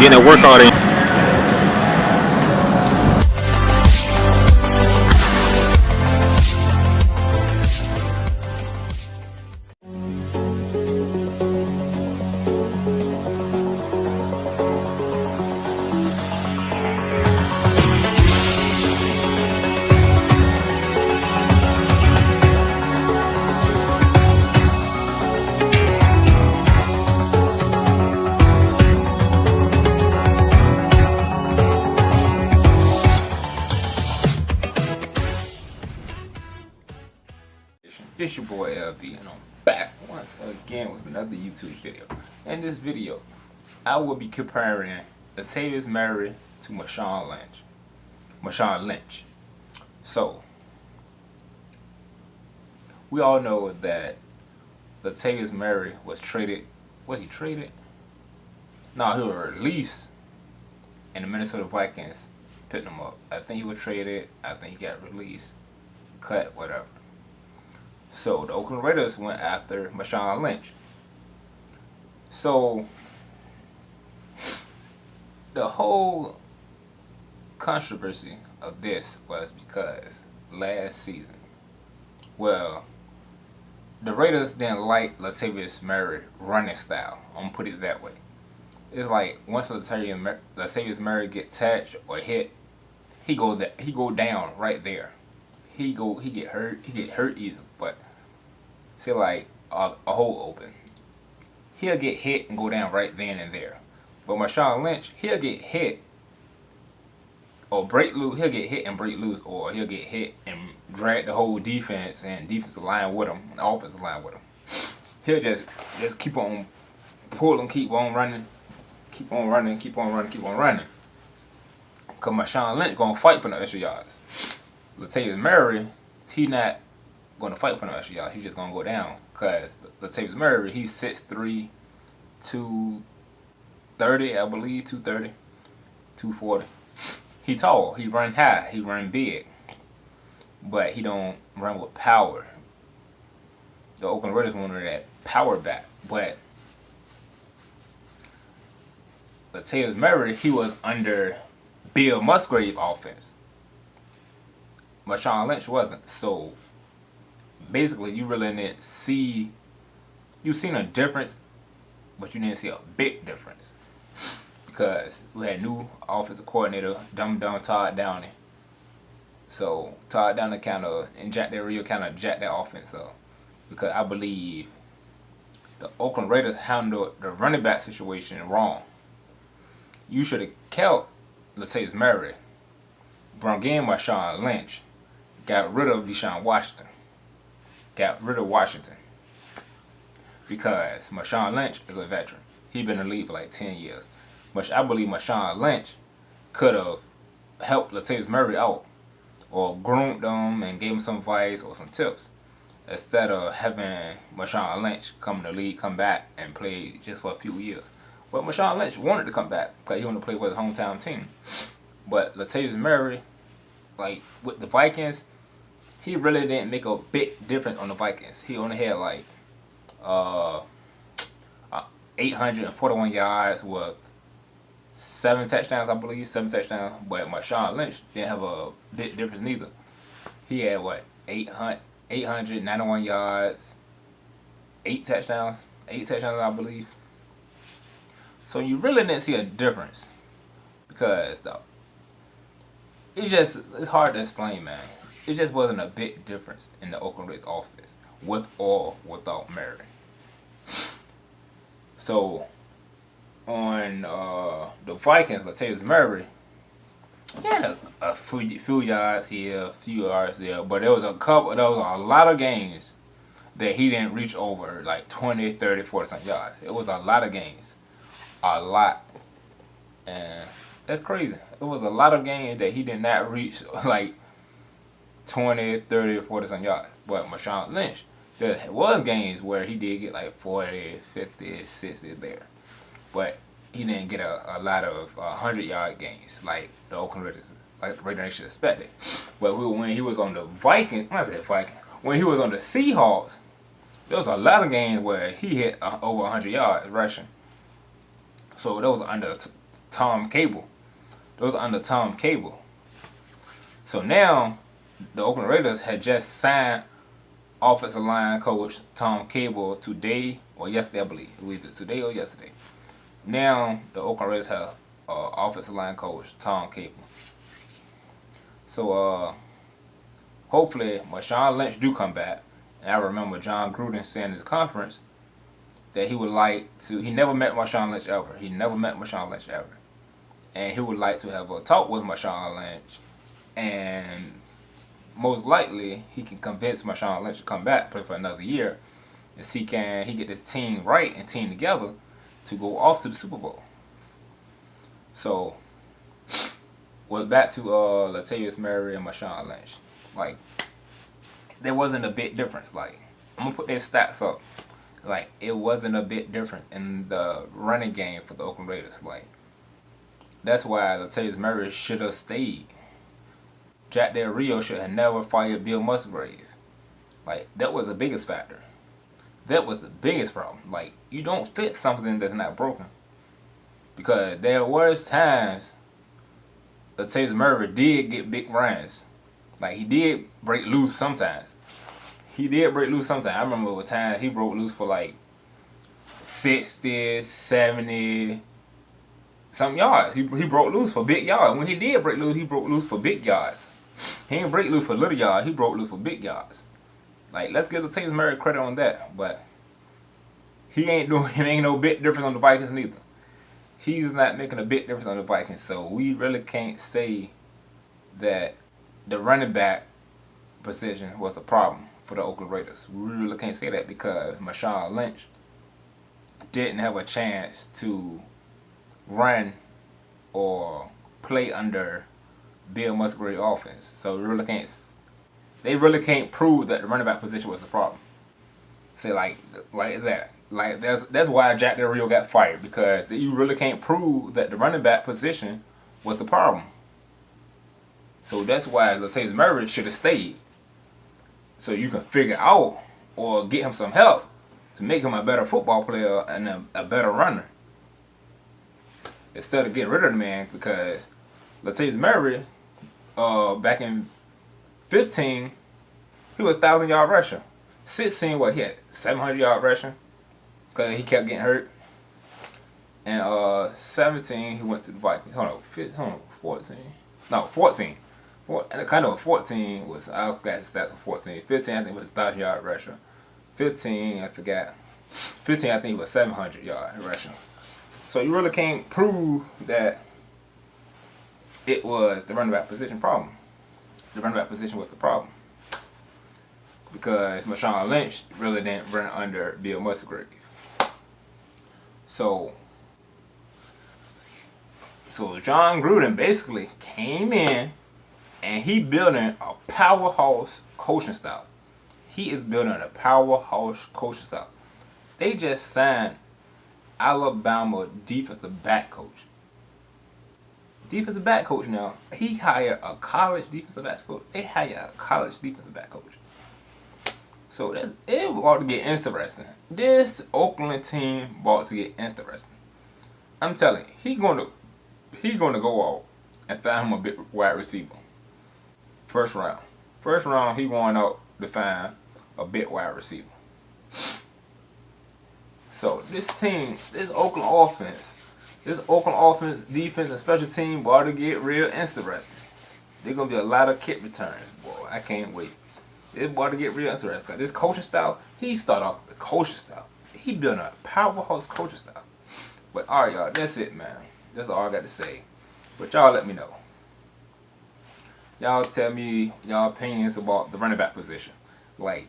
getting that workout in. It's your boy LB, and I'm back once again with another YouTube video. In this video, I will be comparing Latavius Murray to MARSHAWN Lynch. So, we all know that Latavius Murray was traded. Was he traded? No, he was released, and the Minnesota Vikings picked him up. I think he was traded. I think he got released, cut, whatever. So the Oakland Raiders went after MARSHAWN Lynch. So the whole controversy of this was because last season, well, the Raiders didn't like Latavius Murray running style. I'm gonna put it that way. It's like once Latavius Murray get touched or hit, he go down right there. He get hurt easily. But say like a hole open, he'll get hit and go down right then and there. But MARSHAWN Lynch, he'll get hit or break loose. He'll get hit and break loose, or he'll get hit and drag the whole defense and defensive line with him, and the offensive line with him. He'll just keep on pulling, keep on running, keep on running, keep on running, keep on running. Cause MARSHAWN Lynch gonna fight for the extra yards. Latavius Murray, he not gonna fight for no extra yards. He's just gonna go down. Cause Latavius Murray, he's 6'3", 230, I believe, 230, 240. He tall. He run high. He run big. But he don't run with power. The Oakland Raiders wanted that power back. But Latavius Murray, he was under Bill Musgrave offense. MARSHAWN Lynch wasn't. So basically, you really didn't see. You seen a difference, but you didn't see a big difference because we had new offensive coordinator, dumb Todd Downing. So Todd Downing kind of jacked that offense up, because I believe the Oakland Raiders handled the running back situation wrong. You should have kept Latavius Murray, brought in MARSHAWN Lynch, got rid of Deshaun Washington. Got rid of Washington, because MARSHAWN Lynch is a veteran. He's been in the league for like 10 years. I believe MARSHAWN Lynch could have helped Latavius Murray out, or groomed him and gave him some advice or some tips, instead of having MARSHAWN Lynch come in the league, come back and play just for a few years. But MARSHAWN Lynch wanted to come back because he wanted to play with his hometown team. But Latavius Murray, like with the Vikings, he really didn't make a big difference on the Vikings. He only had like 841 yards with 7 touchdowns, I believe, 7 touchdowns. But MARSHAWN Lynch didn't have a big difference neither. He had what, 891 yards, 8 touchdowns, I believe. So you really didn't see a difference, because it's hard to explain, man. It just wasn't a big difference in the Oakland Raiders offense, with or without Murray. So, on the Vikings, Latavius Murray, he had a few yards here, a few yards there, but there was a lot of games that he didn't reach over like 20, 30, 40 something yards. It was a lot of games. A lot. And that's crazy. It was a lot of games that he did not reach like 20, 30, 40 some yards. But MARSHAWN Lynch, there was games where he did get like 40, 50, 60 there. But he didn't get a lot of 100-yard games like the Oakland Raiders, like the Raiders should expect it. But when he was on the Vikings, when he was on the Seahawks, there was a lot of games where he hit over 100 yards rushing. So that was under Tom Cable. Those are under Tom Cable. So now the Oakland Raiders had just signed offensive line coach Tom Cable today or yesterday, I believe. It was either today or yesterday. Now the Oakland Raiders have offensive line coach Tom Cable. So hopefully MARSHAWN Lynch do come back. And I remember John Gruden saying in his conference that he would like to. He never met MARSHAWN Lynch ever. He never met MARSHAWN Lynch ever, and he would like to have a talk with MARSHAWN Lynch, and most likely he can convince MARSHAWN Lynch to come back, play for another year, and see can he get this team right and team together to go off to the Super Bowl. So, well, back to Latavius Murray and MARSHAWN Lynch. Like, there wasn't a big difference. Like, I'm gonna put their stats up. Like, it wasn't a bit different in the running game for the Oakland Raiders. Like, that's why Latavius Murray should have stayed. Jack Del Rio should have never fired Bill Musgrave. Like, that was the biggest factor. That was the biggest problem. Like, you don't fix something that's not broken. Because there was times Latavius Murray did get big runs. Like, he did break loose sometimes. I remember a time he broke loose for like 60, 70 some yards. He broke loose for big yards. When he did break loose, he broke loose for big yards. He didn't break loose for little yards. He broke loose for big yards. Like, let's give Latavius Murray credit on that. But he ain't no big difference on the Vikings neither. He's not making a big difference on the Vikings. So we really can't say that the running back position was the problem for the Oakland Raiders. We really can't say that because MARSHAWN Lynch didn't have a chance to run or play under Bill Musgrave offense. So they really can't prove that the running back position was the problem. Say like that. Like that's why Jack Del Rio got fired, because you really can't prove that the running back position was the problem. So that's why Latavius Murray should have stayed. So you can figure out or get him some help to make him a better football player and a better runner. Instead of getting rid of the man, because Latavius Murray, back in 15, he was a 1,000-yard rusher. 16, he had 700-yard rusher because he kept getting hurt. And 17, he went to the Vikings. Hold on, 14. No, 14. And kind of 14 was, I forgot the stats for 14. 15, I think, was 1,000-yard rusher. 15, I forgot. 15, I think, was 700-yard rusher. So you really can't prove that it was the running back position problem. The running back position was the problem. Because MARSHAWN Lynch really didn't run under Bill Musgrave. So John Gruden basically came in and he building a powerhouse coaching staff. He is building a powerhouse coaching staff. They just signed Alabama defensive back coach. Defensive back coach now. He hired a college defensive back coach. They hired a college defensive back coach. So it ought to get interesting. This Oakland team ought to get interesting. I'm telling you, he gonna go out and find him a big wide receiver. First round, he going out to find a big wide receiver. So this team, this Oakland offense, defense, and special team ought to get real interesting. There's gonna be a lot of kick returns, boy. I can't wait. It's about to get real interesting. Cause this coaching style, he started off with the coaching style. He built a powerhouse coaching style. But alright, y'all, that's it, man. That's all I got to say. But y'all let me know. Y'all tell me y'all opinions about the running back position. Like,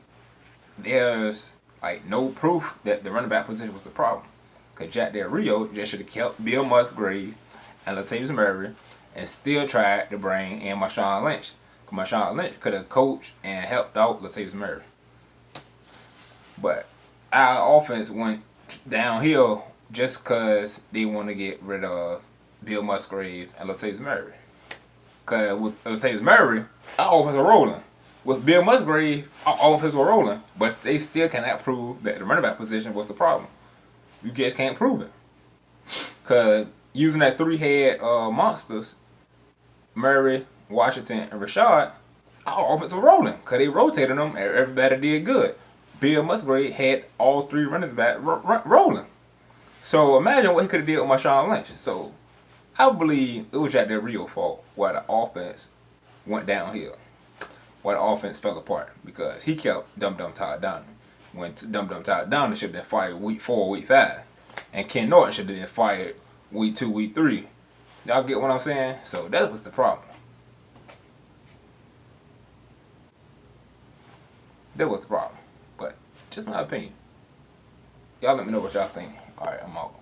there's like no proof that the running back position was the problem. Cause Jack Del Rio just should have kept Bill Musgrave and Latavius Murray and still tried to bring in MARSHAWN Lynch. MARSHAWN Lynch could have coached and helped out Latavius Murray. But our offense went downhill just because they want to get rid of Bill Musgrave and Latavius Murray. Because with Latavius Murray, our offense was rolling. With Bill Musgrave, our offense was rolling. But they still cannot prove that the running back position was the problem. You just can't prove it. Because using that three-head monsters, Murray, Washington, and Rashad, our offense was rolling because they rotated them. Everybody did good. Bill Musgrave had all three running back rolling. So imagine what he could have did with MARSHAWN Lynch. So I believe it was Jack Del Rio's fault why the offense went downhill, why the offense fell apart, because he kept Dum Todd down. When Dum Todd down, should have been fired week 4, week 5, and Ken Norton should have been fired week 2, week 3. Y'all get what I'm saying? So that was the problem. That was the problem. But just my opinion. Y'all let me know what y'all think. Alright, I'm out.